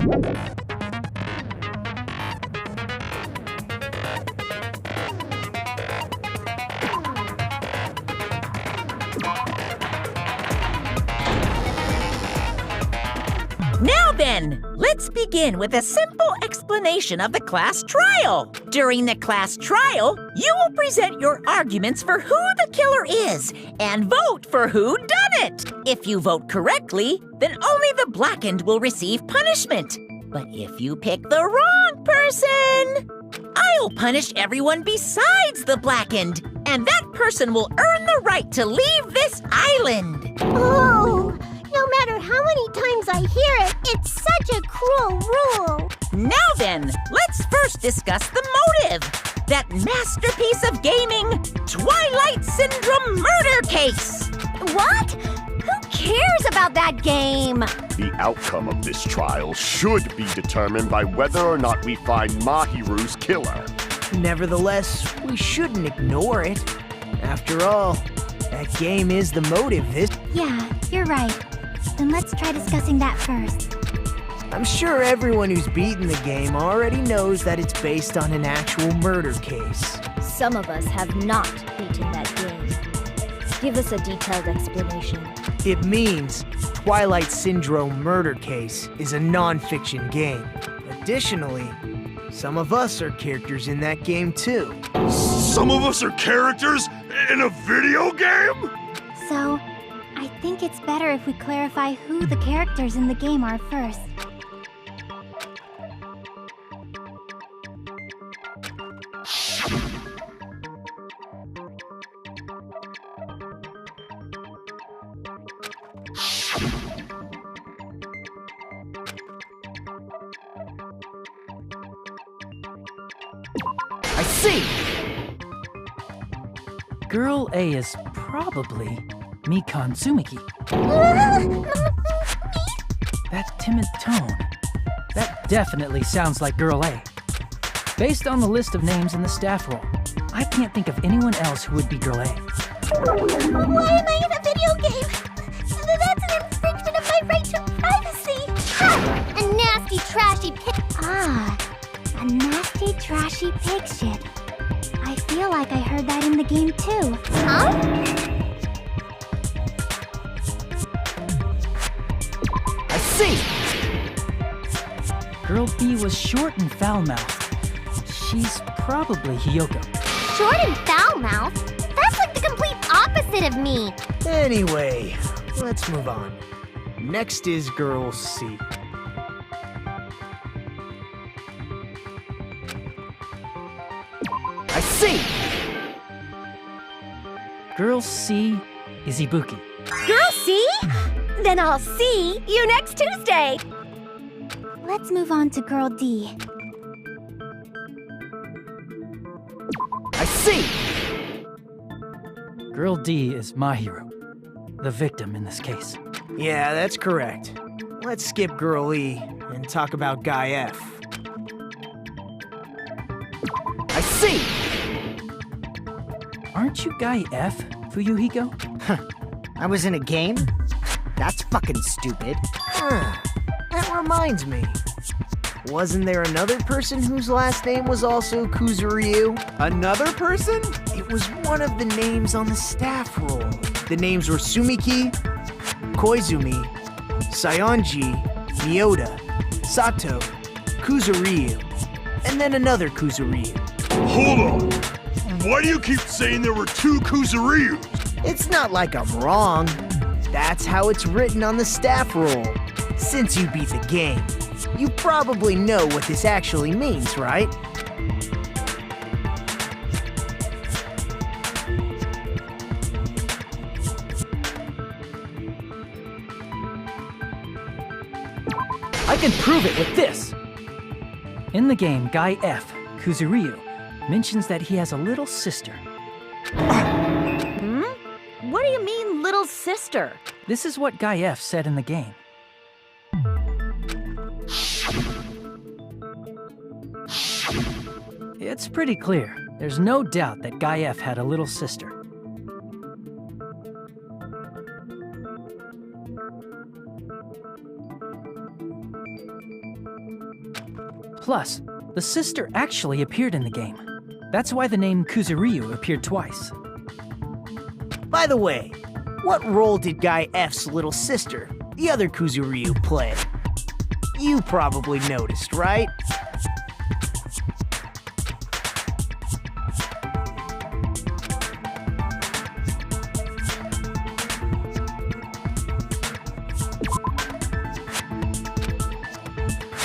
Now then, let's begin with a simple explanation of the class trial. During the class trial, you will present your arguments for who the killer is and vote for who done it. If you vote correctly, then only the blackened will receive punishment. But if you pick the wrong person, I'll punish everyone besides the blackened, and that person will earn the right to leave this island. Oh! No matter how many times I hear it, it's such a cruel rule. Now then, let's first discuss the motive. That masterpiece of gaming, Twilight Syndrome murder case. What? Who cares about that game? The outcome of this trial should be determined by whether or not we find Mahiru's killer. Nevertheless, we shouldn't ignore it. After all, that game is the motive. Yeah, you're right. Then let's try discussing that first. I'm sure everyone who's beaten the game already knows that it's based on an actual murder case. Some of us have not beaten that game. Give us a detailed explanation. It means Twilight Syndrome Murder Case is a non-fiction game. Additionally, some of us are characters in that game too. Some of us are characters in a video game? So, I think it's better if we clarify who the characters in the game are first. I see! Girl A is probably Mikan Tsumiki. That timid tone. That definitely sounds like Girl A. Based on the list of names in the staff roll, I can't think of anyone else who would be Girl A. Why am I in a video game? That's an infringement of my right to privacy! Ha! A nasty, trashy pig... a nasty, trashy pig shit. I feel like I heard that in the game too. Huh? I see! Girl B was short and foul-mouthed. She's probably Hiyoko. Short and foul-mouthed? That's like the complete opposite of me. Anyway, let's move on. Next is Girl C. I see! Girl C is Ibuki. Girl C? Then I'll see you next Tuesday. Let's move on to Girl D. I see! Girl D is Mahiru, the victim in this case. Yeah, that's correct. Let's skip Girl E and talk about Guy F. I see! Aren't you Guy F, Fuyuhiko? I was in a game? That's fucking stupid. That reminds me. Wasn't there another person whose last name was also Kuzuryu? Another person? It was one of the names on the staff roll. The names were Sumiki, Koizumi, Sayonji, Miyota, Sato, Kuzuryu, and then another Kuzuryu. Hold on! Why do you keep saying there were two Kuzuryus? It's not like I'm wrong. That's how it's written on the staff roll. Since you beat the game, you probably know what this actually means, right? I can prove it with this! In the game, Guy F, Kuzuryu, mentions that he has a little sister. What do you mean, little sister? This is what Guy F said in the game. It's pretty clear. There's no doubt that Guy F had a little sister. Plus, the sister actually appeared in the game. That's why the name Kuzuryu appeared twice. By the way, what role did Guy F's little sister, the other Kuzuryu, play? You probably noticed, right?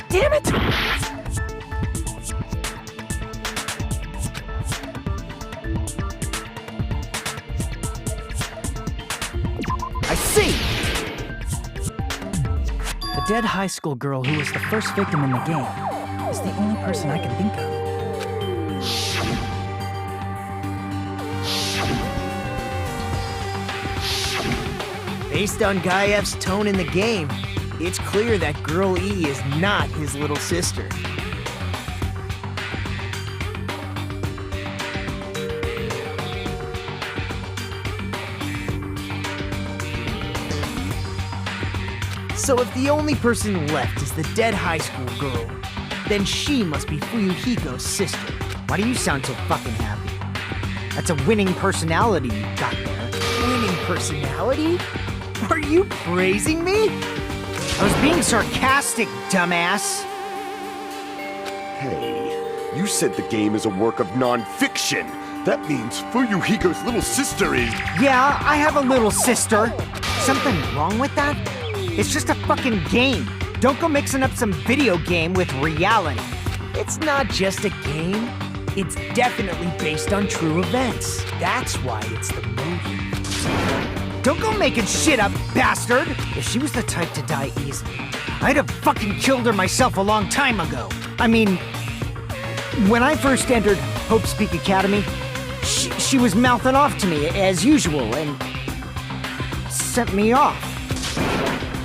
Damn it! I see! The dead high school girl who was the first victim in the game is the only person I can think of. Based on Guy F's tone in the game, it's clear that Girl E is not his little sister. So if the only person left is the dead high school girl, then she must be Fuyuhiko's sister. Why do you sound so fucking happy? That's a winning personality you got there. Winning personality? Are you praising me? I was being sarcastic, dumbass. Hey, you said the game is a work of non-fiction. That means Fuyuhiko's little sister is... Yeah, I have a little sister. Something wrong with that? It's just a fucking game. Don't go mixing up some video game with reality. It's not just a game. It's definitely based on true events. That's why it's the movie. Don't go making shit up, bastard! If she was the type to die easily, I'd have fucking killed her myself a long time ago. I mean, when I first entered Hope's Peak Academy, she was mouthing off to me as usual and sent me off.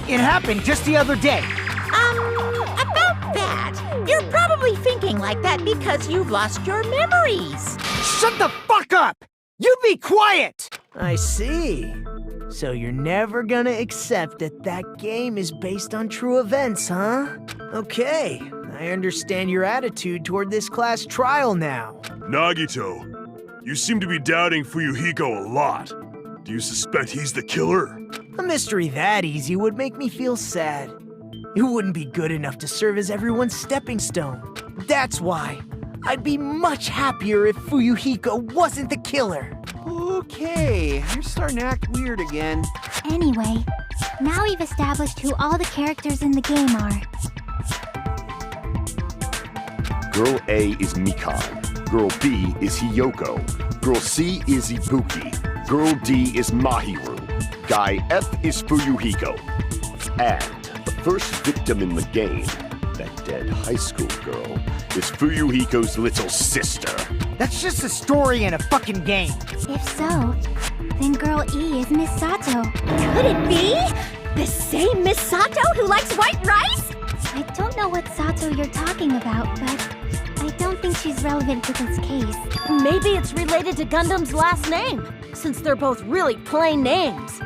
It happened just the other day. About that, you're probably thinking like that because you've lost your memories. Shut the fuck up! You be quiet! I see. So you're never gonna accept that that game is based on true events, huh? Okay, I understand your attitude toward this class trial now. Nagito, you seem to be doubting Fuyuhiko a lot. Do you suspect he's the killer? A mystery that easy would make me feel sad. It wouldn't be good enough to serve as everyone's stepping stone. That's why I'd be much happier if Fuyuhiko wasn't the killer. Okay, you're starting to act weird again. Anyway, now we've established who all the characters in the game are. Girl A is Mikan. Girl B is Hiyoko. Girl C is Ibuki. Girl D is Mahiru. Guy F is Fuyuhiko. And the first victim in the game, that dead high school girl, is Fuyuhiko's little sister. That's just a story in a fucking game. If so, then Girl E is Miss Sato. Could it be? The same Miss Sato who likes white rice? I don't know what Sato you're talking about, but I don't think she's relevant to this case. Maybe it's related to Gundam's last name, since they're both really plain names.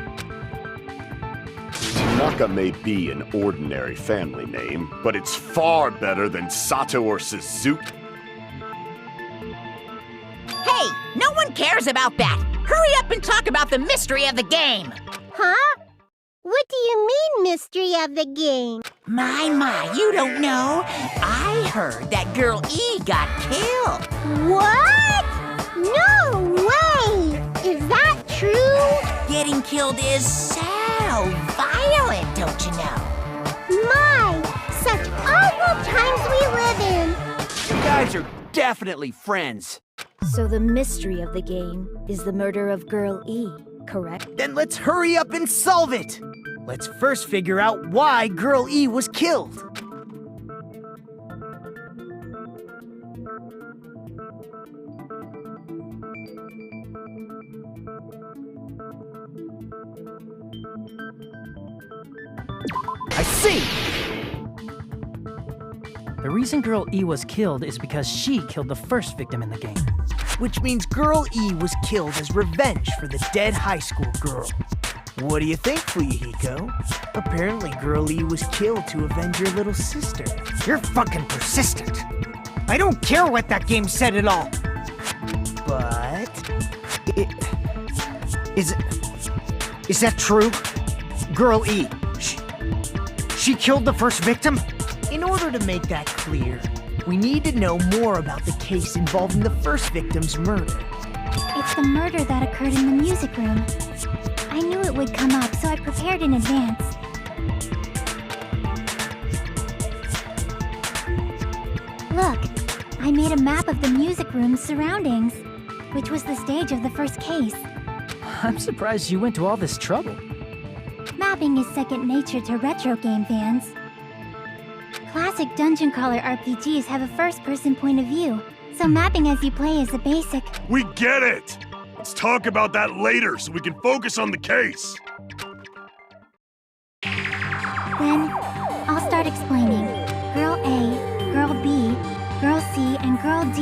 Tanaka may be an ordinary family name, but it's far better than Sato or Suzuki. Hey, no one cares about that. Hurry up and talk about the mystery of the game. Huh? What do you mean, mystery of the game? My, you don't know. I heard that Girl E got killed. What? No way! Is that true? Getting killed is so violent, don't you know? My, such awful times we live in. You guys are definitely friends. So the mystery of the game is the murder of Girl E, correct? Then let's hurry up and solve it. Let's first figure out why Girl E was killed. I see! The reason Girl E was killed is because she killed the first victim in the game. Which means Girl E was killed as revenge for the dead high school girl. What do you think, Fuyuhiko? Apparently Girl E was killed to avenge your little sister. You're fucking persistent. I don't care what that game said at all. But... Is that true? Girl E, she killed the first victim? in order to make that clear, we need to know more about the case involving the first victim's murder. It's the murder that occurred in the music room. I knew it would come up, so I prepared in advance. Look, I made a map of the music room's surroundings, which was the stage of the first case. I'm surprised you went to all this trouble. Mapping is second nature to retro game fans. Classic dungeon crawler RPGs have a first-person point of view, so mapping as you play is a basic. We get it! Let's talk about that later so we can focus on the case. Then, I'll start explaining. Girl A, Girl B, Girl C, and Girl D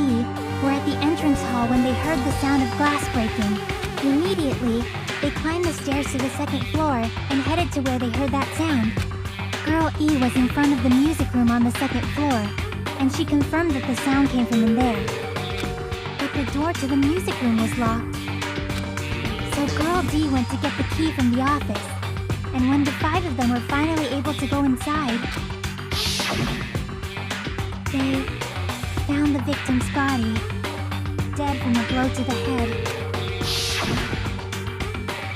were at the entrance hall when they heard the sound of glass breaking. Immediately, they climbed the stairs to the second floor and headed to where they heard that sound. Girl E was in front of the music room on the second floor, and she confirmed that the sound came from in there. But the door to the music room was locked. So Girl D went to get the key from the office, and when the 5 of them were finally able to go inside, they found the victim's body, dead from a blow to the head.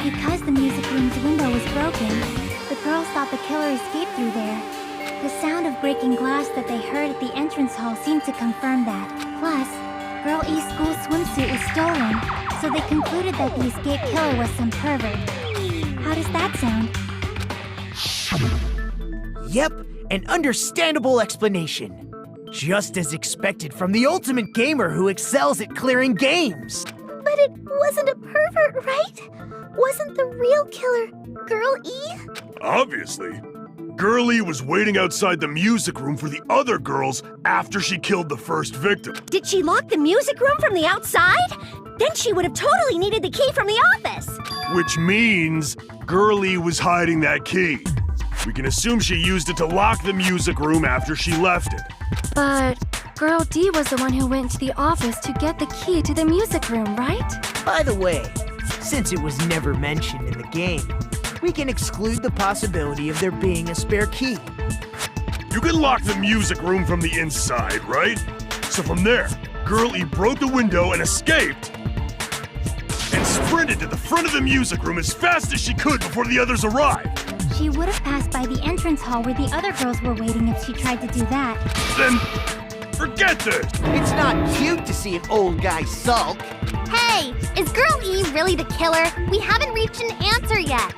Because the music room's window was broken, the girls thought the killer escaped through there. The sound of breaking glass that they heard at the entrance hall seemed to confirm that. Plus, Girl E's school swimsuit was stolen, so they concluded that the escaped killer was some pervert. How does that sound? Yep, an understandable explanation. Just as expected from the ultimate gamer who excels at clearing games. But it wasn't a pervert, right? Wasn't the real killer Girl E? Obviously. Girl E was waiting outside the music room for the other girls after she killed the first victim. Did she lock the music room from the outside? Then she would have totally needed the key from the office. Which means Girl E was hiding that key. We can assume she used it to lock the music room after she left it. But Girl D was the one who went to the office to get the key to the music room, right? By the way, since it was never mentioned in the game, we can exclude the possibility of there being a spare key. You can lock the music room from the inside, right? So from there, Girl E broke the window and escaped, and sprinted to the front of the music room as fast as she could before the others arrived. She would have passed by the entrance hall where the other girls were waiting if she tried to do that. Then, forget this! It's not cute to see an old guy sulk. Hey, is Girl E really the killer? We haven't reached an answer yet.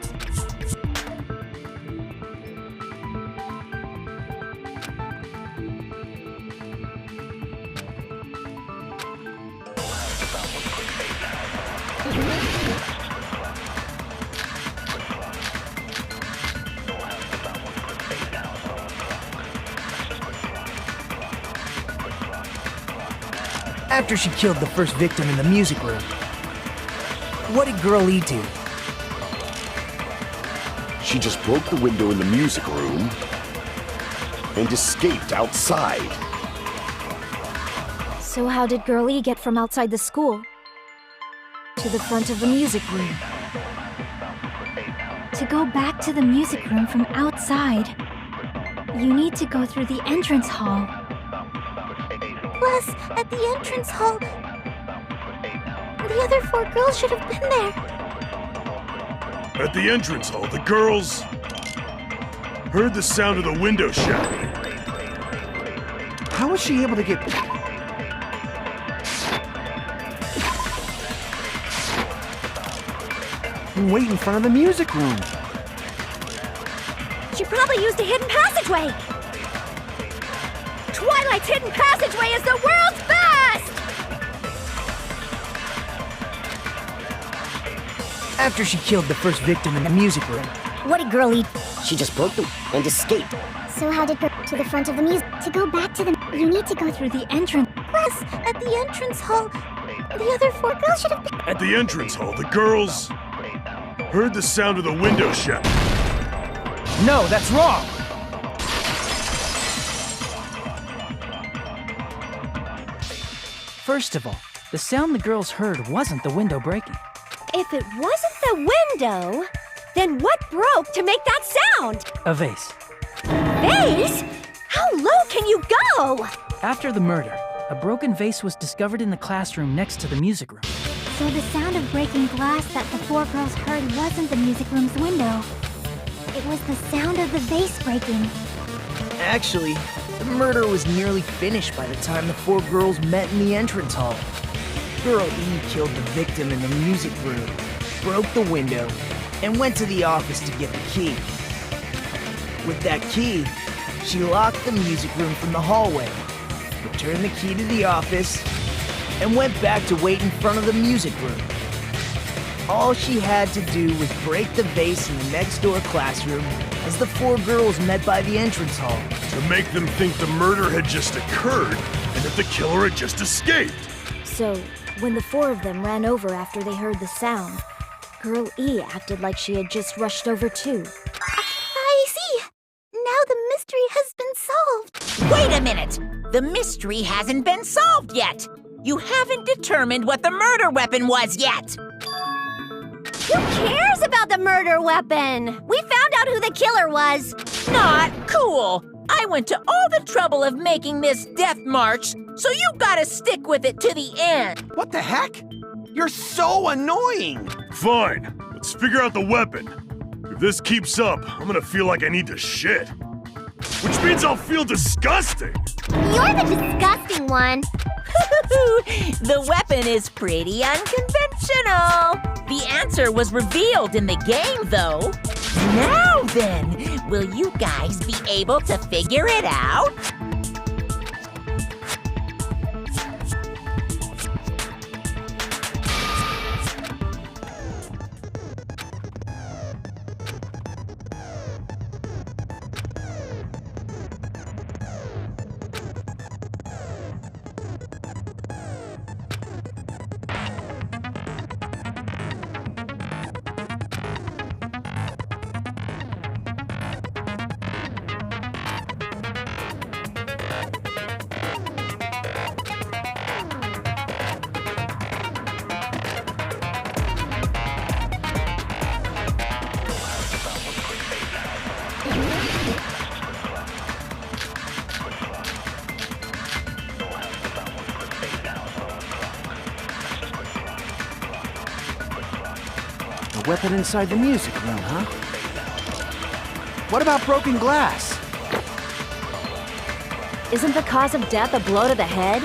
After she killed the first victim in the music room, what did Girl E do? She just broke the window in the music room and escaped outside. So how did Girl E get from outside the school to the front of the music room? To go back to the music room from outside, you need to go through the entrance hall. Plus, at the entrance hall, the other 4 girls should have been there. At the entrance hall, the girls heard the sound of the window shattering. How was she able to get... and wait in front of the music room? She probably used a hidden passageway. Twilight's hidden passageway is the world's best! After she killed the first victim in the music room, What did Girl E? She just broke them and escaped. So how did Girl to the front of the music? To go back to the... You need to go through the entrance. Plus, at the entrance hall, the other 4 girls should have been... At the entrance hall, the girls Heard the sound of the window shut. No, that's wrong! First of all, the sound the girls heard wasn't the window breaking. If it wasn't the window, then what broke to make that sound? A vase. Vase? How low can you go? After the murder, a broken vase was discovered in the classroom next to the music room. So the sound of breaking glass that the four girls heard wasn't the music room's window. It was the sound of the vase breaking. Actually, the murder was nearly finished by the time the four girls met in the entrance hall. Girl E killed the victim in the music room, broke the window, and went to the office to get the key. With that key, she locked the music room from the hallway, returned the key to the office, and went back to wait in front of the music room. All she had to do was break the vase in the next door classroom as the four girls met by the entrance hall. To make them think the murder had just occurred and that the killer had just escaped. So, when the four of them ran over after they heard the sound, Girl E acted like she had just rushed over too. I see. Now the mystery has been solved. Wait a minute! The mystery hasn't been solved yet! You haven't determined what the murder weapon was yet! Who cares about the murder weapon? We found out who the killer was. Not cool! I went to all the trouble of making this death march, so you gotta stick with it to the end! What the heck? You're so annoying! Fine, let's figure out the weapon. If this keeps up, I'm gonna feel like I need to shit. Which means I'll feel disgusting! You're the disgusting one. The weapon is pretty unconventional. The answer was revealed in the game, though. Now then, will you guys be able to figure it out? A weapon inside the music room, huh? What about broken glass? Isn't the cause of death a blow to the head?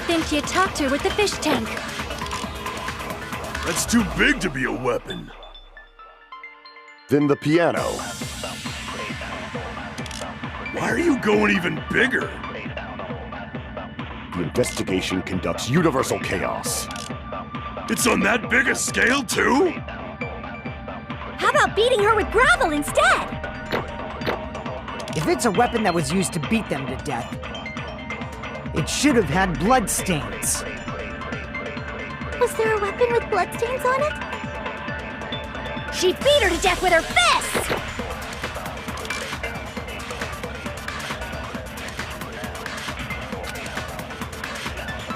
Then she attacked her with the fish tank. That's too big to be a weapon. Then the piano. Why are you going even bigger? The investigation conducts universal chaos. It's on that big a scale, too? How about beating her with gravel instead? If it's a weapon that was used to beat them to death, it should have had bloodstains. Was there a weapon with bloodstains on it? She beat her to death with her fists!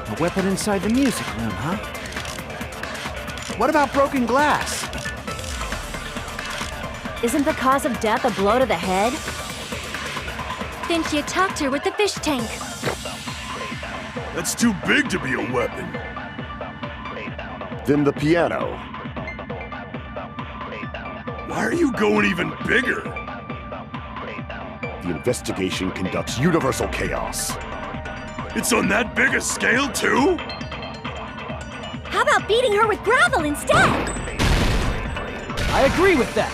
A weapon inside the music room, huh? What about broken glass? Isn't the cause of death a blow to the head? Then she attacked her with the fish tank. That's too big to be a weapon. Then the piano. Why are you going even bigger? The investigation conducts universal chaos. It's on that big a scale, too? How about beating her with gravel instead? I agree with that.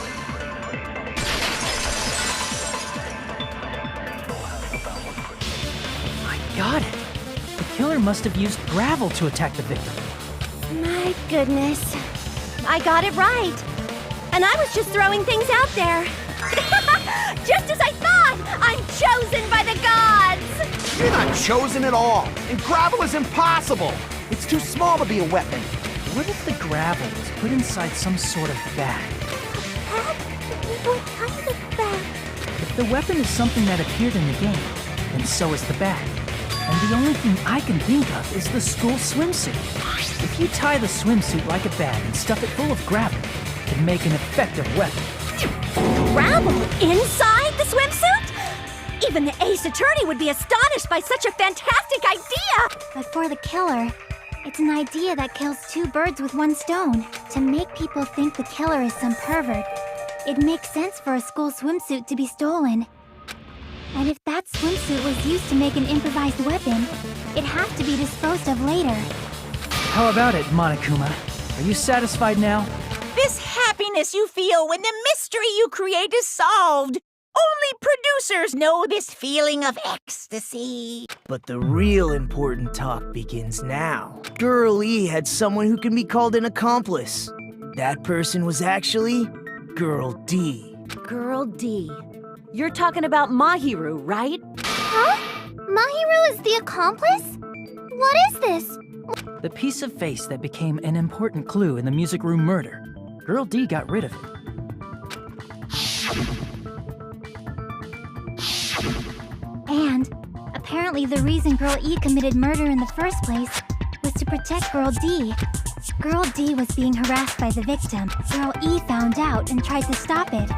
I got it. The killer must have used gravel to attack the victim. My goodness. I got it right. And I was just throwing things out there. Just as I thought! I'm chosen by the gods! You're not chosen at all, and gravel is impossible. It's too small to be a weapon. What if the gravel was put inside some sort of bag. Bag? What kind of bag? If the weapon is something that appeared in the game, then so is the bag. And the only thing I can think of is the school swimsuit. If you tie the swimsuit like a bag and stuff it full of gravel, it can make an effective weapon. Gravel inside the swimsuit? Even the Ace Attorney would be astonished by such a fantastic idea! But for the killer, it's an idea that kills two birds with one stone. To make people think the killer is some pervert, it makes sense for a school swimsuit to be stolen. And if that swimsuit was used to make an improvised weapon, it'd have to be disposed of later. How about it, Monokuma? Are you satisfied now? This happiness you feel when the mystery you create is solved. Only producers know this feeling of ecstasy. But the real important talk begins now. Girl E had someone who can be called an accomplice. That person was actually Girl D. Girl D. You're talking about Mahiru, right? Huh? Mahiru is the accomplice? What is this? The piece of face that became an important clue in the music room murder. Girl D got rid of it. And apparently the reason Girl E committed murder in the first place was to protect Girl D. Girl D was being harassed by the victim. Girl E found out and tried to stop it.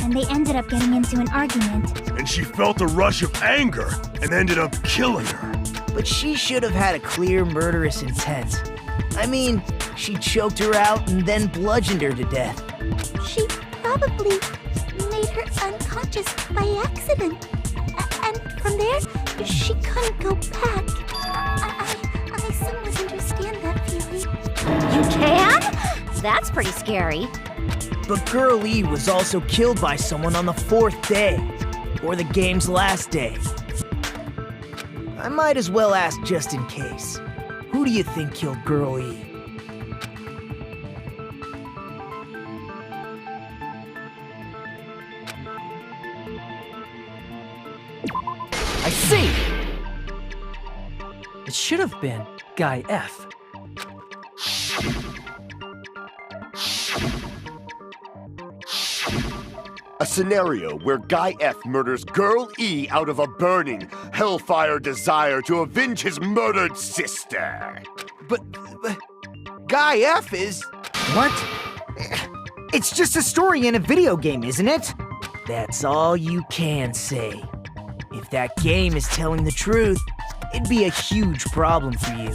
And they ended up getting into an argument. And she felt a rush of anger and ended up killing her. But she should have had a clear murderous intent. I mean, she choked her out and then bludgeoned her to death. She probably made her unconscious by accident. And from there, she couldn't go back. I somewhat understand that feeling. You can? That's pretty scary. But Girl E was also killed by someone on the 4th day, or the game's last day. I might as well ask just in case. Who do you think killed Girl E? I see! It should have been Guy F. A scenario where Guy F murders Girl E out of a burning, hellfire desire to avenge his murdered sister. But Guy F is... What? It's just a story in a video game, isn't it? That's all you can say. If that game is telling the truth, it'd be a huge problem for you.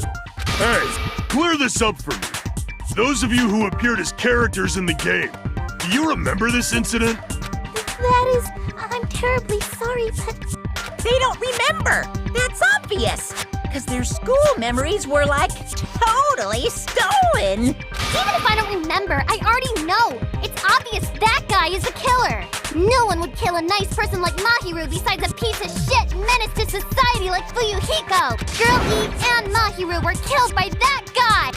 Hey, clear this up for me. Those of you who appeared as characters in the game, do you remember this incident? That is, I'm terribly sorry, but... They don't remember. That's obvious. Because their school memories were, like, totally stolen. Even if I don't remember, I already know. It's obvious that guy is the killer. No one would kill a nice person like Mahiru besides a piece of shit menace to society like Fuyuhiko. Girl E and Mahiru were killed by that guy.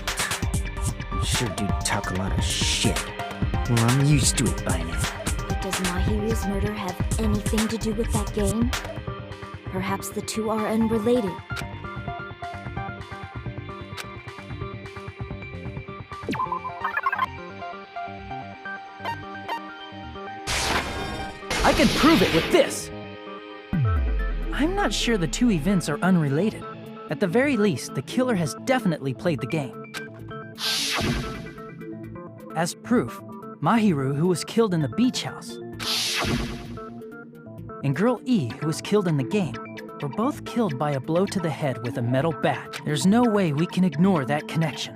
Sure do talk a lot of shit. Well, I'm used to it by now. But does Mahiru's murder have anything to do with that game? Perhaps the two are unrelated. I can prove it with this! I'm not sure the two events are unrelated. At the very least, the killer has definitely played the game. As proof, Mahiru, who was killed in the beach house, and Girl E, who was killed in the game, were both killed by a blow to the head with a metal bat. There's no way we can ignore that connection.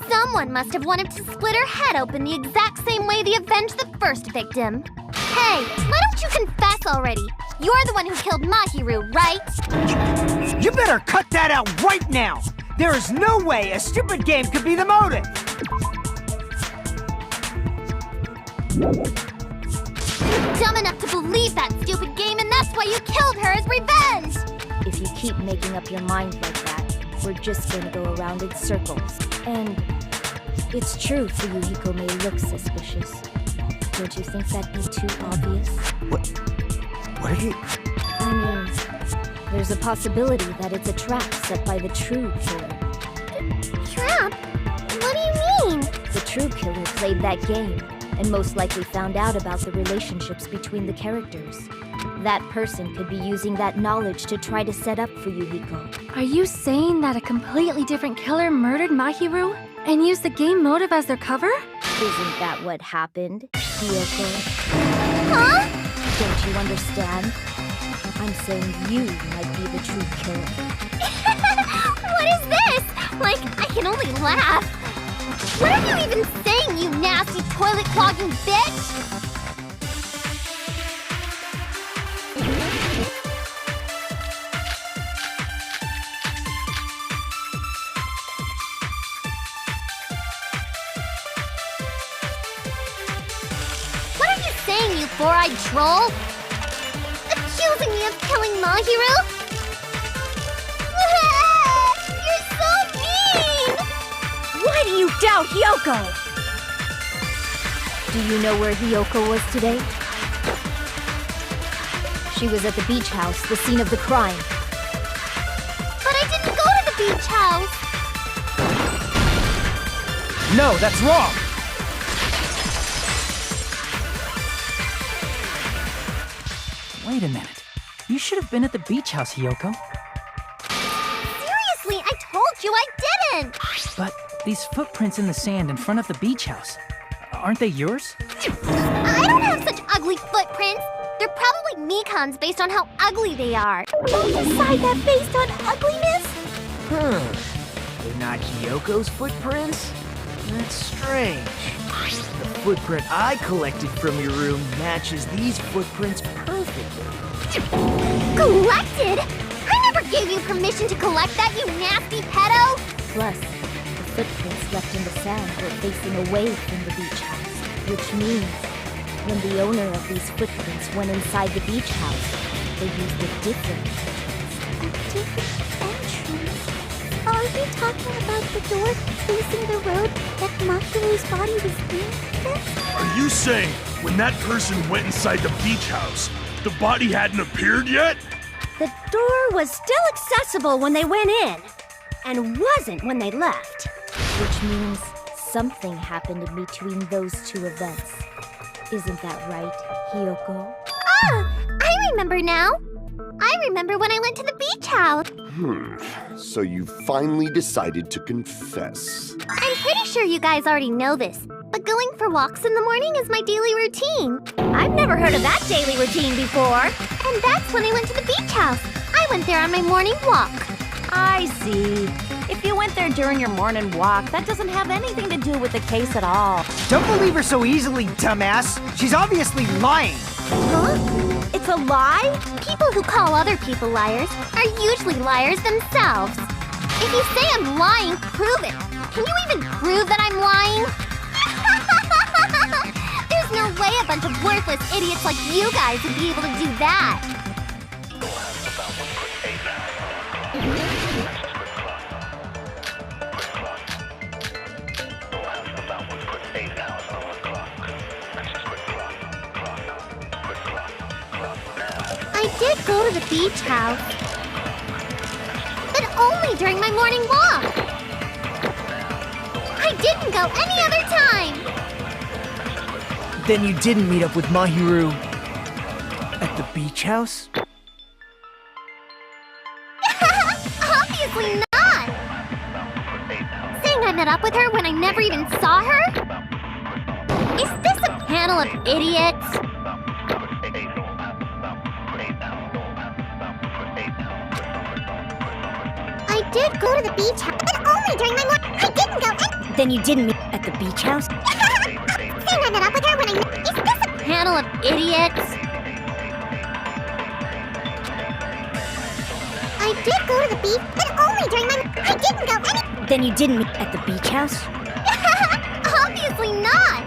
Someone must have wanted to split her head open the exact same way they avenged the first victim. Hey, why don't you confess already? You're the one who killed Mahiru, right? You better cut that out right now! There is no way a stupid game could be the motive! You're dumb enough to believe that stupid game, and that's why you killed her as revenge! If you keep making up your mind like that, we're just going to go around in circles. And it's true Fuyuhiko may look suspicious. Don't you think that'd be too obvious? What are you... I mean, there's a possibility that it's a trap set by the true killer. Trap? What do you mean? The true killer played that game, and most likely found out about the relationships between the characters. That person could be using that knowledge to try to set up for Yuhiko. Are you saying that a completely different killer murdered Mahiru and used the game motive as their cover? Isn't that what happened, Hiyoko? Huh? Don't you understand? I'm saying you might be the true killer. What is this? Like, I can only laugh. What are you even saying, you nasty toilet-clogging bitch? What are you saying, you four-eyed troll? Accusing me of killing Mahiru? You're so mean! Why do you doubt Hiyoko? Do you know where Hiyoko was today? She was at the beach house, the scene of the crime. But I didn't go to the beach house! No, that's wrong! Wait a minute. You should have been at the beach house, Hiyoko. Seriously, I told you I didn't! But these footprints in the sand in front of the beach house, aren't they yours? I don't have such ugly footprints! They're probably Mikan's based on how ugly they are. Don't decide that based on ugliness! They're not Hiyoko's footprints? That's strange. The footprint I collected from your room matches these footprints perfectly. Collected? I never gave you permission to collect that, you nasty pedo! Plus, the footprints left in the sand were facing away from the beach house, which means when the owner of these footprints went inside the beach house, they used a different entrance. A different entrance? Are you talking about the door facing the road that Mahiru's body was in? Are you saying when that person went inside the beach house, the body hadn't appeared yet? The door was still accessible when they went in, and wasn't when they left. Which means something happened in between those two events. Isn't that right, Hiyoko? Ah! I remember now! I remember when I went to the beach house! So you finally decided to confess. I'm pretty sure you guys already know this, but going for walks in the morning is my daily routine. I've never heard of that daily routine before. And that's when I went to the beach house. I went there on my morning walk. I see. If you went there during your morning walk, that doesn't have anything to do with the case at all. Don't believe her so easily, dumbass. She's obviously lying. Huh? It's a lie? People who call other people liars are usually liars themselves. If you say I'm lying, prove it. Can you even prove that I'm lying? There's no way a bunch of worthless idiots like you guys would be able to do that. I did go to the beach house, but only during my morning walk. I didn't go any other time. Then you didn't meet up with Mahiru at the beach house? Obviously not. Saying I met up with her when I never even saw her? Is this a panel of idiots? I did go to the beach house, but only during my morning. I didn't go. Then you didn't meet at the beach house? Saying I met up with her when I. Is this a panel of idiots? I did go to the beach, but only during my. I didn't go. Then you didn't meet at the beach house? Obviously not.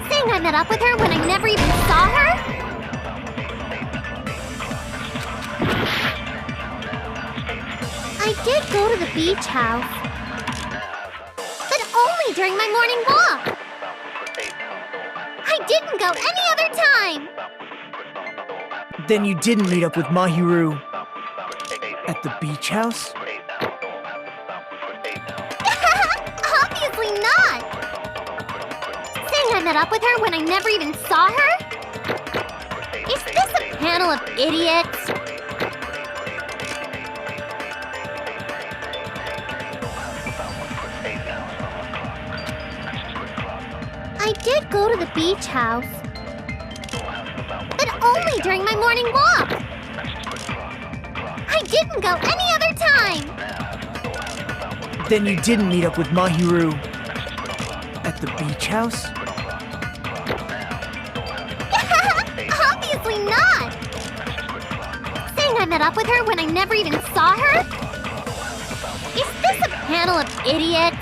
Saying I met up with her when I never even saw her? I did go to the beach house, but only during my morning walk. I didn't go any other time. Then you didn't meet up with Mahiru at the beach house? met up with her when I never even saw her? Is this a panel of idiots? I did go to the beach house, but only during my morning walk. I didn't go any other time. Then you didn't meet up with Mahiru at the beach house? Obviously not. Saying I met up with her when I never even saw her? Is this a panel of idiots?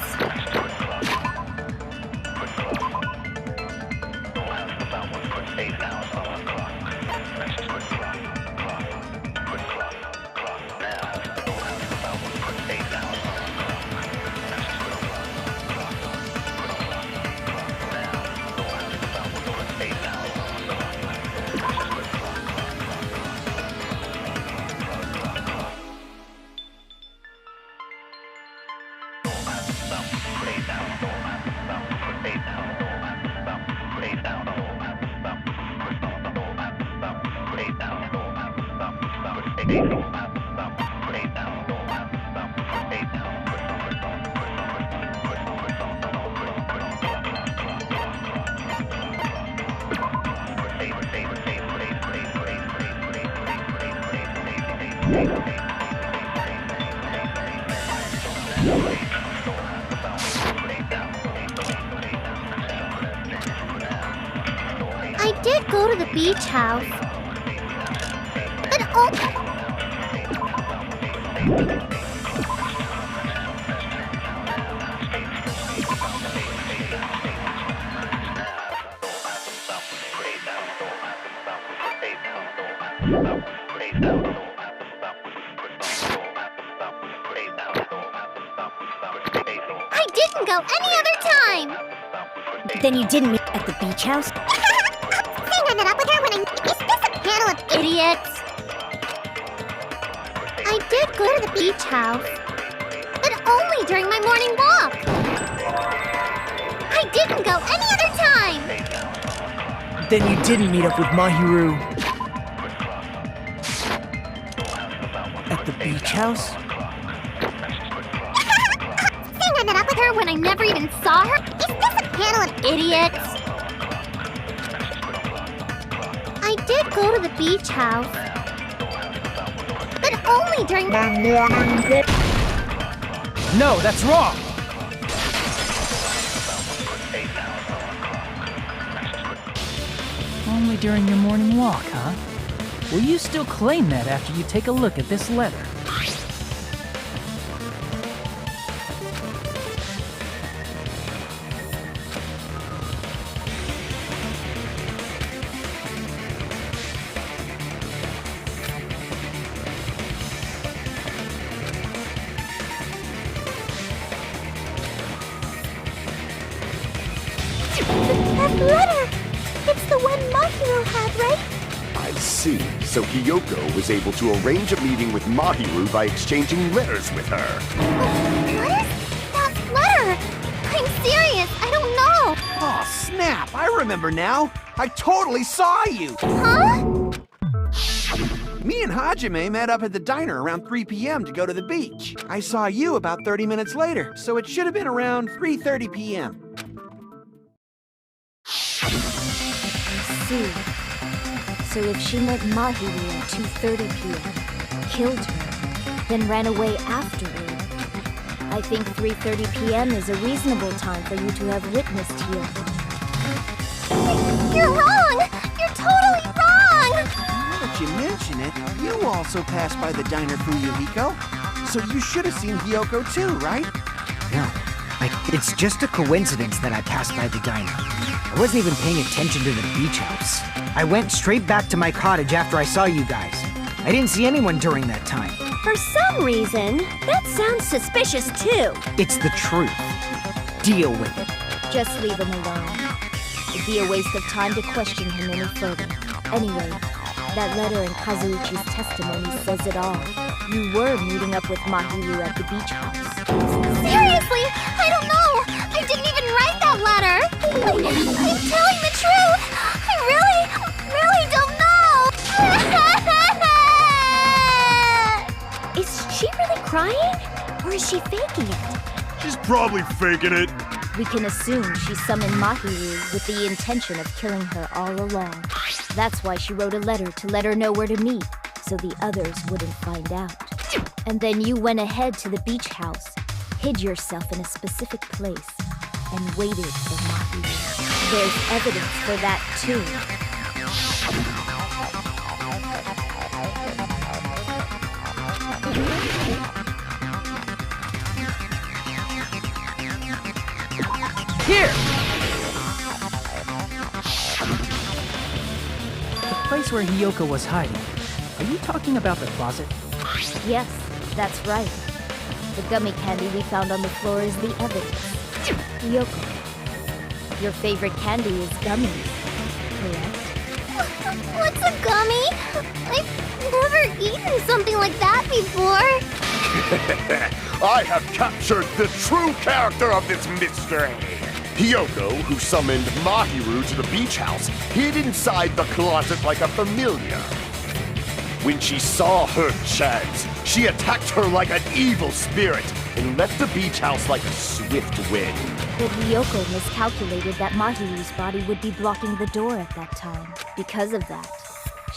I did go to the beach house, but I didn't go any other time. Then you didn't meet at the beach house? Saying I met up with her when I... Is this a panel of idiots? I did go to the beach house, but only during my morning walk. I didn't go any other time. Then you didn't meet up with Mahiru at the beach house? Saying I met up with her when I never even saw her? Is this a panel of idiots? I did go to the beach house, but only during my morning walk. No, that's wrong! Only during your morning walk, huh? Will you still claim that after you take a look at this letter? That letter! It's the one Mahiru had, right? I see. So Hiyoko was able to arrange a meeting with Mahiru by exchanging letters with her. What is that letter? I'm serious, I don't know. Oh, snap! I remember now. I totally saw you. Huh? Me and Hajime met up at the diner around 3 p.m. to go to the beach. I saw you about 30 minutes later, so it should have been around 3:30 p.m. See. So if she met Mahiru at 2:30 p.m., killed her, then ran away afterward, I think 3:30 p.m. is a reasonable time for you to have witnessed Hiyoko. You're wrong! You're totally wrong! Now that you mention it, you also passed by the diner Fuyuhiko. So you should have seen Hiyoko too, right? No. It's just a coincidence that I passed by the diner. I wasn't even paying attention to the beach house. I went straight back to my cottage after I saw you guys. I didn't see anyone during that time. For some reason, that sounds suspicious too. It's the truth. Deal with it. Just leave him alone. It'd be a waste of time to question him any further. Anyway, that letter in Kazuichi's testimony says it all. You were meeting up with Mahiru at the beach house. Seriously, I don't know! I didn't even write that letter! I'm telling the truth! I really don't know! Is she really crying? Or is she faking it? She's probably faking it. We can assume she summoned Mahiru with the intention of killing her all along. That's why she wrote a letter to let her know where to meet, so the others wouldn't find out. And then you went ahead to the beach house, hid yourself in a specific place, and waited for Mahiru. There's evidence for that too. Here! The place where Hiyoko was hiding. Are you talking about the closet? Yes, that's right. The gummy candy we found on the floor is the evidence. Hiyoko, your favorite candy is gummies, correct? What's a gummy? I've never eaten something like that before. I have captured the true character of this mystery. Hiyoko, who summoned Mahiru to the beach house, hid inside the closet like a familiar. When she saw her chance, she attacked her like an evil spirit and left the beach house like a swift wind. But Hiyoko miscalculated that Mahiru's body would be blocking the door at that time. Because of that,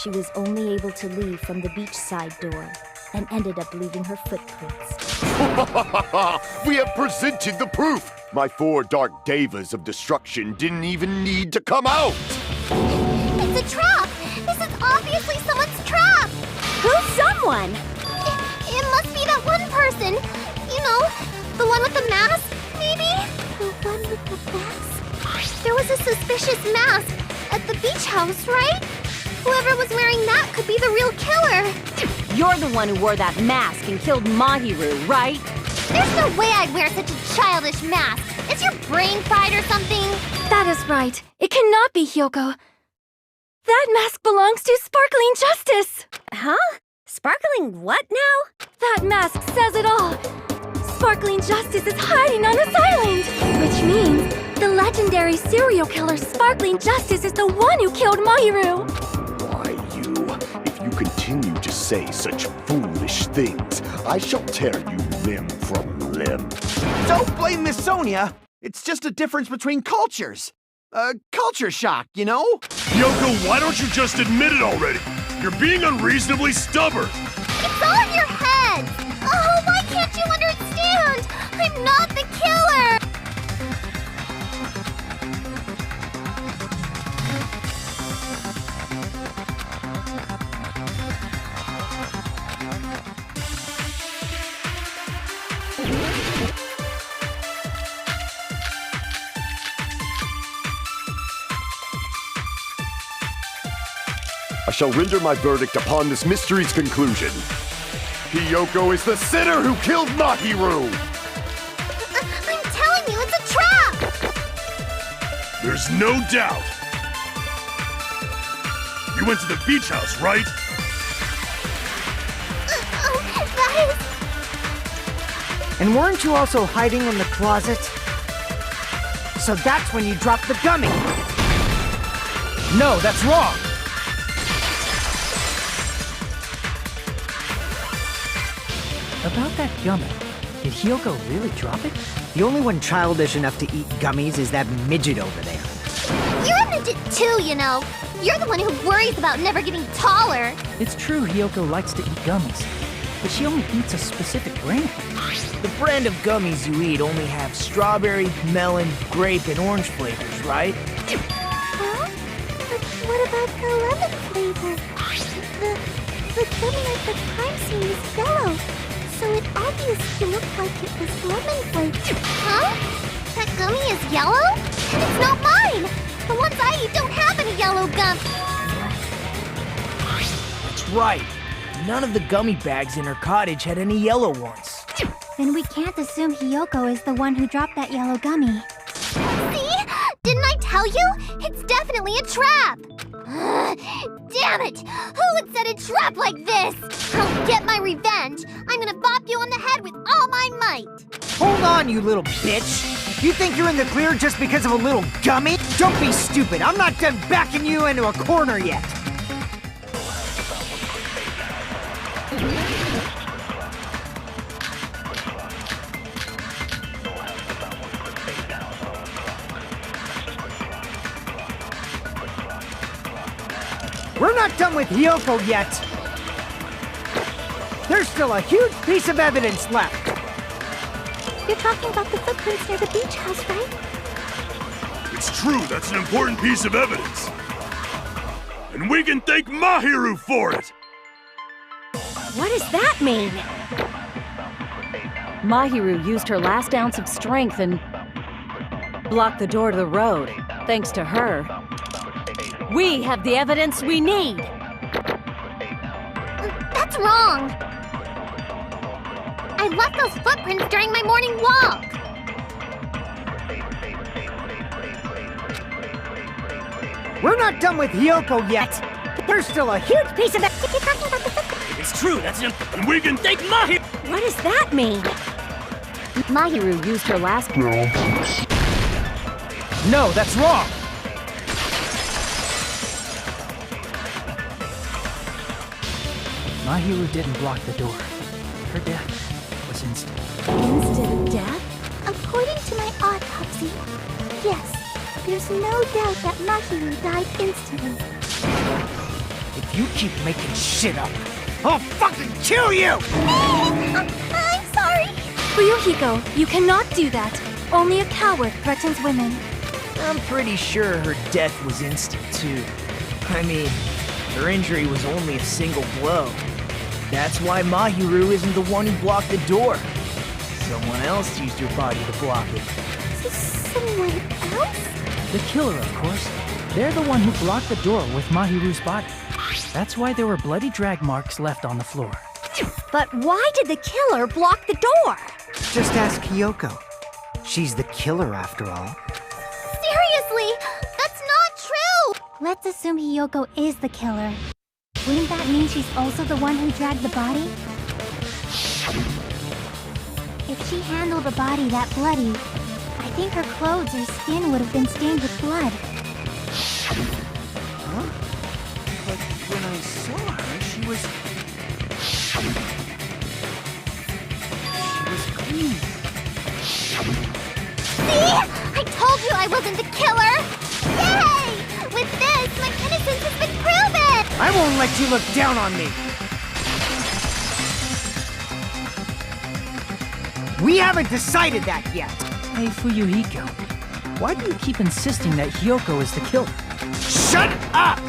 she was only able to leave from the beachside door and ended up leaving her footprints. We have presented the proof! My 4 dark devas of destruction didn't even need to come out! It's a trap! This is obviously someone's trap! Who's someone? It must be that one person. You know, the one with the mask, maybe? The one with the mask? There was a suspicious mask at the beach house, right? Whoever was wearing that could be the real killer. You're the one who wore that mask and killed Mahiru, right? There's no way I'd wear such a childish mask. Is your brain fried or something? That is right. It cannot be Hiyoko. That mask belongs to Sparkling Justice! Huh? Sparkling what now? That mask says it all. Sparkling Justice is hiding on this island! Which means the legendary serial killer Sparkling Justice is the one who killed Mahiru! Why, you? If you continue to say such foolish things, I shall tear you limb from limb. Don't blame Miss Sonia. It's just a difference between cultures. Culture shock, you know? Yoko, why don't you just admit it already? You're being unreasonably stubborn. It's all in your head! Oh, why can't you understand? I'm not the killer! I shall render my verdict upon this mystery's conclusion. Hiyoko is the sinner who killed Mahiru! I'm telling you, it's a trap! There's no doubt. You went to the beach house, right? That is... And weren't you also hiding in the closet? So that's when you dropped the gummy! No, that's wrong! About that gummy, did Hiyoko really drop it? The only one childish enough to eat gummies is that midget over there. You're a midget too, you know. You're the one who worries about never getting taller. It's true Hiyoko likes to eat gummies, but she only eats a specific brand. The brand of gummies you eat only have strawberry, melon, grape, and orange flavors, right? Huh? But what about the lemon flavor? The gummy at the crime scene is yellow, so it obviously looked like it was lemon flavored. Huh? That gummy is yellow? It's not mine! The ones I eat don't have any yellow gum. That's right. None of the gummy bags in her cottage had any yellow ones. Then we can't assume Hiyoko is the one who dropped that yellow gummy. See? Didn't I tell you? It's definitely a trap! Damn it! Who would set a trap like this? I'll get my revenge! I'm gonna bop you on the head with all my might! Hold on, you little bitch! You think you're in the clear just because of a little gummy? Don't be stupid. I'm not done backing you into a corner yet. We're not done with Hiyoko yet. There's still a huge piece of evidence left. You're talking about the footprints near the beach house, right? It's true, that's an important piece of evidence. And we can thank Mahiru for it! What does that mean? Mahiru used her last ounce of strength and blocked the door to the road. Thanks to her, we have the evidence we need. That's wrong. I left those footprints during my morning walk. We're not done with Hiyoko yet. There's still a huge piece of If you're talking about the footprints... It's true, that's an... And we can thank Mahiru! What does that mean? Mahiru used her last... No, that's wrong! Mahiru didn't block the door. Her death was instant. Instant death? According to my autopsy, yes, there's no doubt that Mahiru died instantly. If you keep making shit up, I'll fucking kill you! I'm sorry. Fuyuhiko, you cannot do that. Only a coward threatens women. I'm pretty sure her death was instant, too. I mean, her injury was only a single blow. That's why Mahiru isn't the one who blocked the door. Someone else used her body to block it. Someone else? The killer, of course. They're the one who blocked the door with Mahiru's body. That's why there were bloody drag marks left on the floor. But why did the killer block the door? Just ask Hiyoko. She's the killer after all. Seriously, that's not true! Let's assume Hiyoko is the killer. Wouldn't that mean she's also the one who dragged the body? If she handled a body that bloody, I think her clothes or skin would have been stained with blood. Huh? But when I saw her, she was clean. See? I told you I wasn't the killer! Yay! With this, my innocence has been proven! I won't let you look down on me! We haven't decided that yet! Hey, Fuyuhiko, why do you keep insisting that Hiyoko is the killer? Shut up!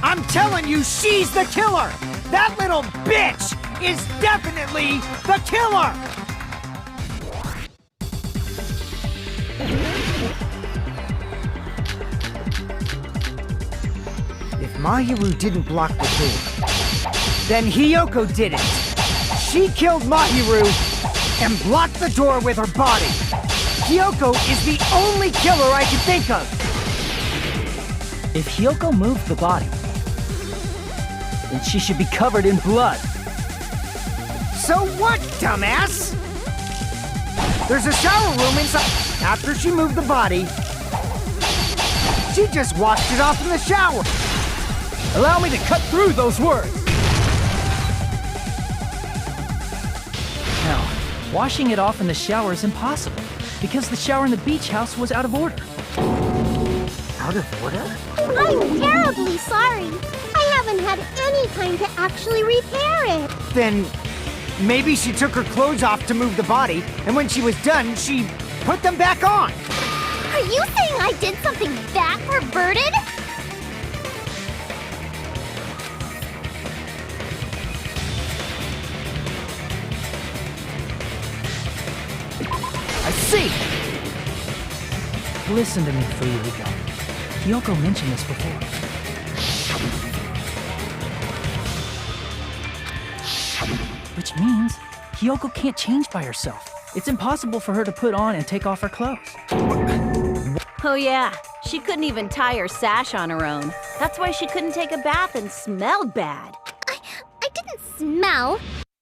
I'm telling you, she's the killer! That little bitch is definitely the killer! If Mahiru didn't block the door, then Hiyoko did it. She killed Mahiru and blocked the door with her body. Hiyoko is the only killer I can think of. If Hiyoko moved the body, then she should be covered in blood. So what, dumbass? There's a shower room inside. After she moved the body, she just washed it off in the shower. Allow me to cut through those words. Now, washing it off in the shower is impossible, because the shower in the beach house was out of order. Out of order? I'm terribly sorry. I haven't had any time to actually repair it. Then maybe she took her clothes off to move the body, and when she was done, she put them back on. Are you saying I did something that perverted? I see! Listen to me, Fuyuhiko. Hiyoko mentioned this before. Which means Hiyoko can't change by herself. It's impossible for her to put on and take off her clothes. Oh yeah, she couldn't even tie her sash on her own. That's why she couldn't take a bath and smelled bad. I didn't smell.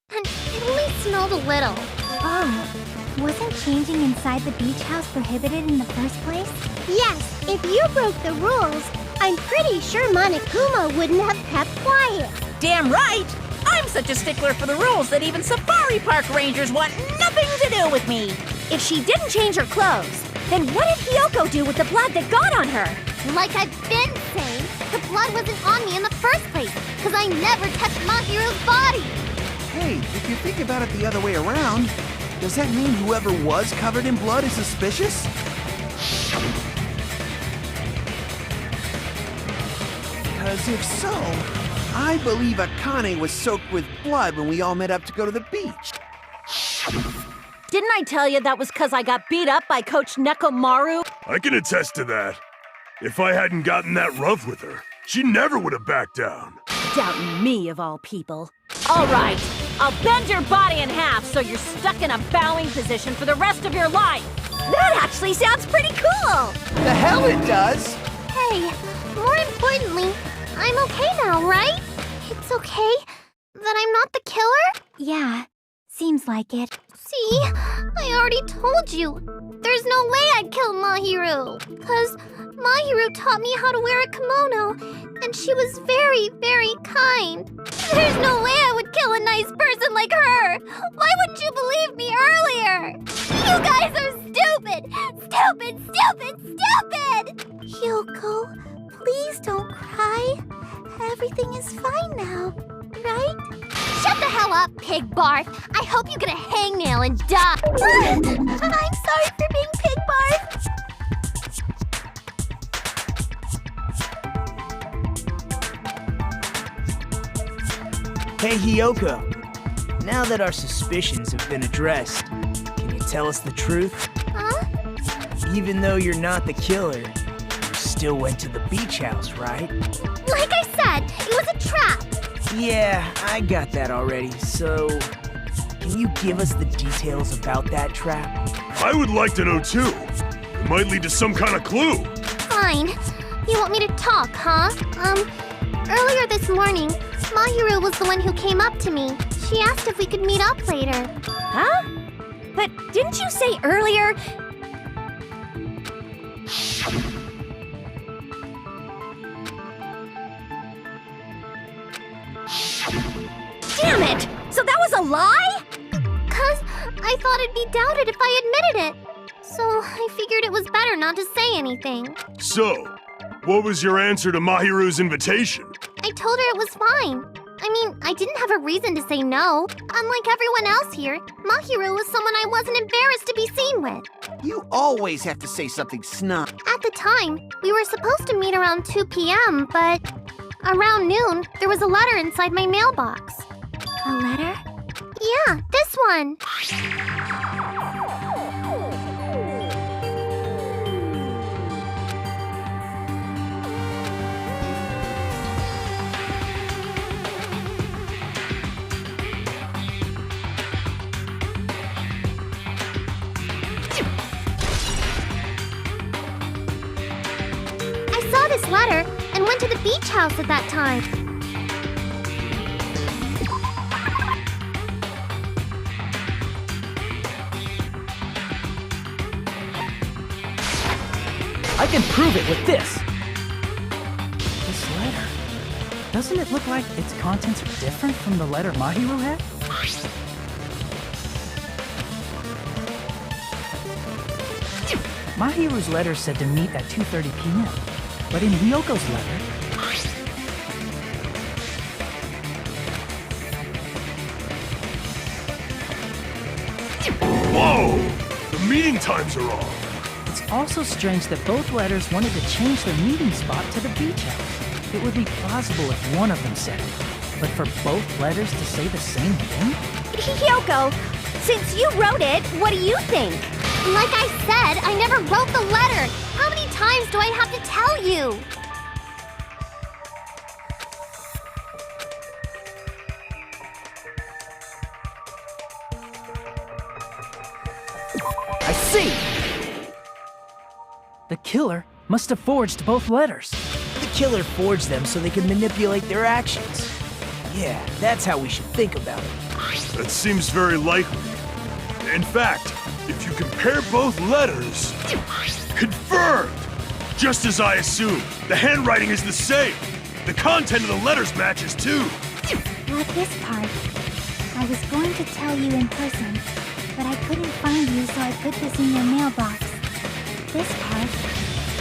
And it only smelled a little. Oh, Wasn't changing inside the beach house prohibited in the first place? Yes, if you broke the rules, I'm pretty sure Monokuma wouldn't have kept quiet. Damn right! I'm such a stickler for the rules that even safari park rangers want nothing to do with me. If she didn't change her clothes, then what did Hiyoko do with the blood that got on her? Like I've been saying, the blood wasn't on me in the first place, because I never touched Mahiru's body. Hey, if you think about it the other way around, does that mean whoever was covered in blood is suspicious? Because if so, I believe Akane was soaked with blood when we all met up to go to the beach. Didn't I tell you that was because I got beat up by Coach Nekomaru? I can attest to that. If I hadn't gotten that rough with her, she never would have backed down. Doubting me, of all people. All right, I'll bend your body in half so you're stuck in a bowing position for the rest of your life. That actually sounds pretty cool! The hell it does! Hey, more importantly, I'm okay now, right? It's okay that I'm not the killer? Yeah, seems like it. See, I already told you. There's no way I'd kill Mahiru. Because Mahiru taught me how to wear a kimono, and she was very, very kind. There's no way I would kill a nice person like her. Why wouldn't you believe me earlier? You guys are stupid! Stupid, stupid, stupid! Hyoko, please don't cry. Everything is fine now, right? Shut the hell up, pig barf! I hope you get a hangnail and die! I'm sorry for being pig barf! Hey, Hiyoko. Now that our suspicions have been addressed, can you tell us the truth? Huh? Even though you're not the killer, you still went to the beach house, right? Like I said, it was a trap! Yeah, I got that already, so can you give us the details about that trap? I would like to know too. It might lead to some kind of clue. Fine. You want me to talk, huh? Earlier this morning, Mahiru was the one who came up to me. She asked if we could meet up later. Huh? But didn't you say earlier? Damn it! So that was a lie? 'Cause I thought it'd be doubted if I admitted it. So I figured it was better not to say anything. So, what was your answer to Mahiru's invitation? I told her it was fine. I mean, I didn't have a reason to say no. Unlike everyone else here, Mahiru was someone I wasn't embarrassed to be seen with. You always have to say something snide. At the time, we were supposed to meet around 2 p.m., but around noon, there was a letter inside my mailbox. A letter? Yeah, this one. I saw this letter and went to the beach house at that time. I can prove it with this. This letter. Doesn't it look like its contents are different from the letter Mahiru had? Mahiru's letter said to meet at 2:30 p.m. But in Hyoko's letter... Whoa! The meeting times are off. It's also strange that both letters wanted to change their meeting spot to the beach house. It would be plausible if one of them said it, but for both letters to say the same thing? Hyoko, since you wrote it, what do you think? Like I said, I never wrote the letter. How many times do I have to tell you? I see! The killer must have forged both letters. The killer forged them so they could manipulate their actions. Yeah, that's how we should think about it. That seems very likely. In fact, If you compare both letters... Confirmed! Just as I assumed. The handwriting is the same. The content of the letters matches too. Like this part. I was going to tell you in person, but I couldn't find you, so I put this in your mailbox. This part.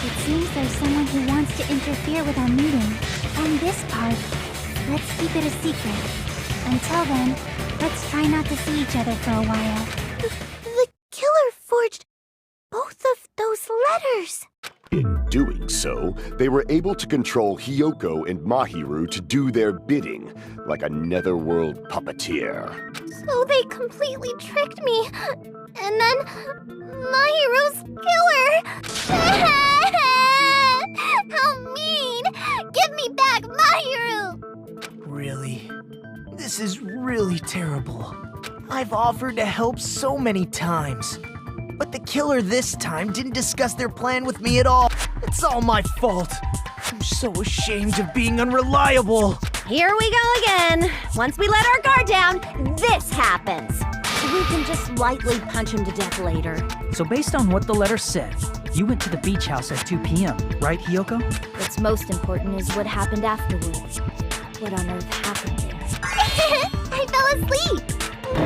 It seems there's someone who wants to interfere with our meeting. And this part. Let's keep it a secret. Until then, let's try not to see each other for a while. The killer forged both of those letters. In doing so, they were able to control Hiyoko and Mahiru to do their bidding, like a netherworld puppeteer. So they completely tricked me. And then Mahiru's killer. How mean! Give me back Mahiru! Really? This is really terrible. I've offered to help so many times. But the killer this time didn't discuss their plan with me at all. It's all my fault. I'm so ashamed of being unreliable. Here we go again. Once we let our guard down, this happens. We can just lightly punch him to death later. So based on what the letter said, you went to the beach house at 2 p.m., right, Hiyoko? What's most important is what happened afterwards. What on earth happened there? I fell asleep.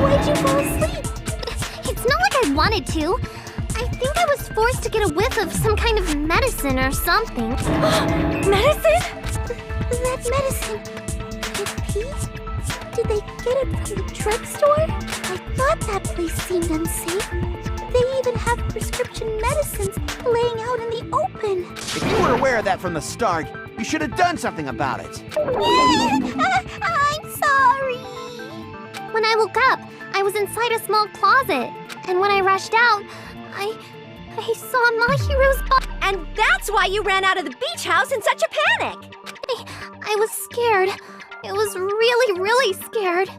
Why'd you fall asleep? It's not like I wanted to. I think I was forced to get a whiff of some kind of medicine or something. Medicine? That medicine. With pee? Did they get it from the drugstore? I thought that place seemed unsafe. They even have prescription medicines laying out in the open. If you were aware of that from the start, you should have done something about it. I'm sorry. When I woke up, I was inside a small closet. And when I rushed out, I saw Mahiru's body. And that's why you ran out of the beach house in such a panic! I was scared. It was really, really scared.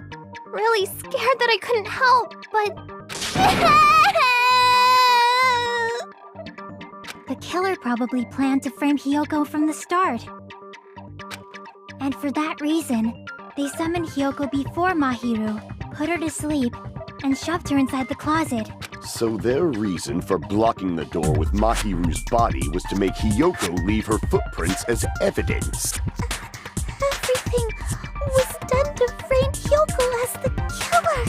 Really scared that I couldn't help, but... The killer probably planned to frame Hiyoko from the start. And for that reason, they summoned Hiyoko before Mahiru, put her to sleep, and shoved her inside the closet. So their reason for blocking the door with Mahiru's body was to make Hiyoko leave her footprints as evidence. Everything was done to frame Hiyoko as the killer.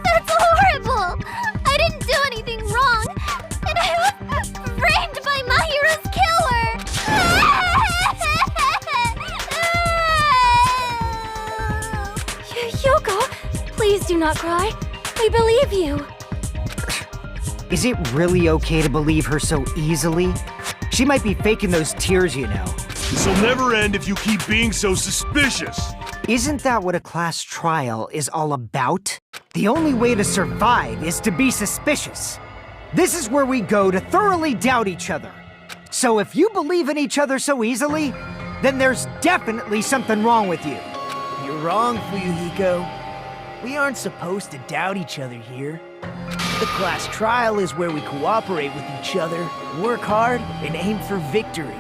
That's horrible! I didn't do anything wrong, and I was framed by Mahiru's killer! Hiyoko, please do not cry. We believe you. Is it really okay to believe her so easily? She might be faking those tears, you know. This'll never end if you keep being so suspicious. Isn't that what a class trial is all about? The only way to survive is to be suspicious. This is where we go to thoroughly doubt each other. So if you believe in each other so easily, then there's definitely something wrong with you. You're wrong, Fuyuhiko. We aren't supposed to doubt each other here. The class trial is where we cooperate with each other, work hard, and aim for victory.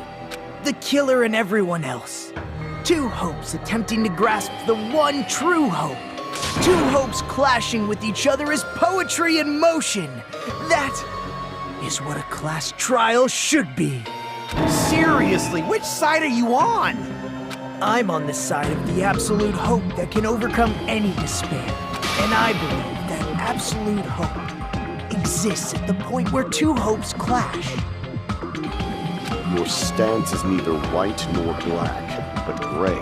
The killer and everyone else. Two hopes attempting to grasp the one true hope. Two hopes clashing with each other is poetry in motion. That is what a class trial should be. Seriously, which side are you on? I'm on the side of the absolute hope that can overcome any despair. And I believe that absolute hope exists at the point where two hopes clash. Your stance is neither white nor black, but gray,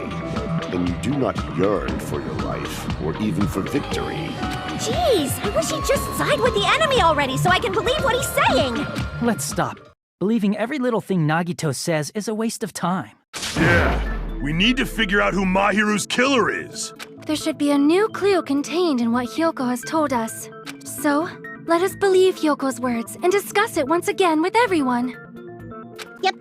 and you do not yearn for your life, or even for victory. Jeez, I wish he'd just side with the enemy already so I can believe what he's saying! Let's stop. Believing every little thing Nagito says is a waste of time. Yeah, we need to figure out who Mahiru's killer is. There should be a new clue contained in what Hiyoko has told us. So, let us believe Hyoko's words and discuss it once again with everyone. Yep.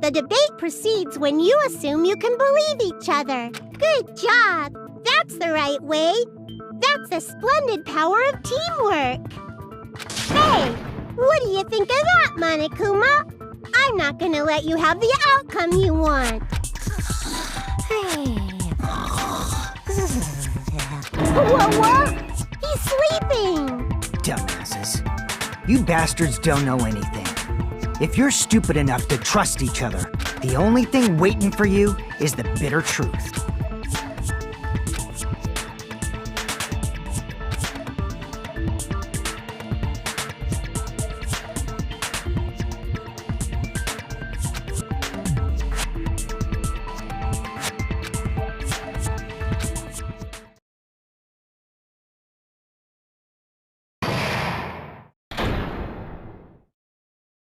The debate proceeds when you assume you can believe each other. Good job. That's the right way. That's the splendid power of teamwork. Hey, what do you think of that, Monokuma? I'm not gonna let you have the outcome you want. Whoa, he's sleeping! Dumbass. You bastards don't know anything. If you're stupid enough to trust each other, the only thing waiting for you is the bitter truth.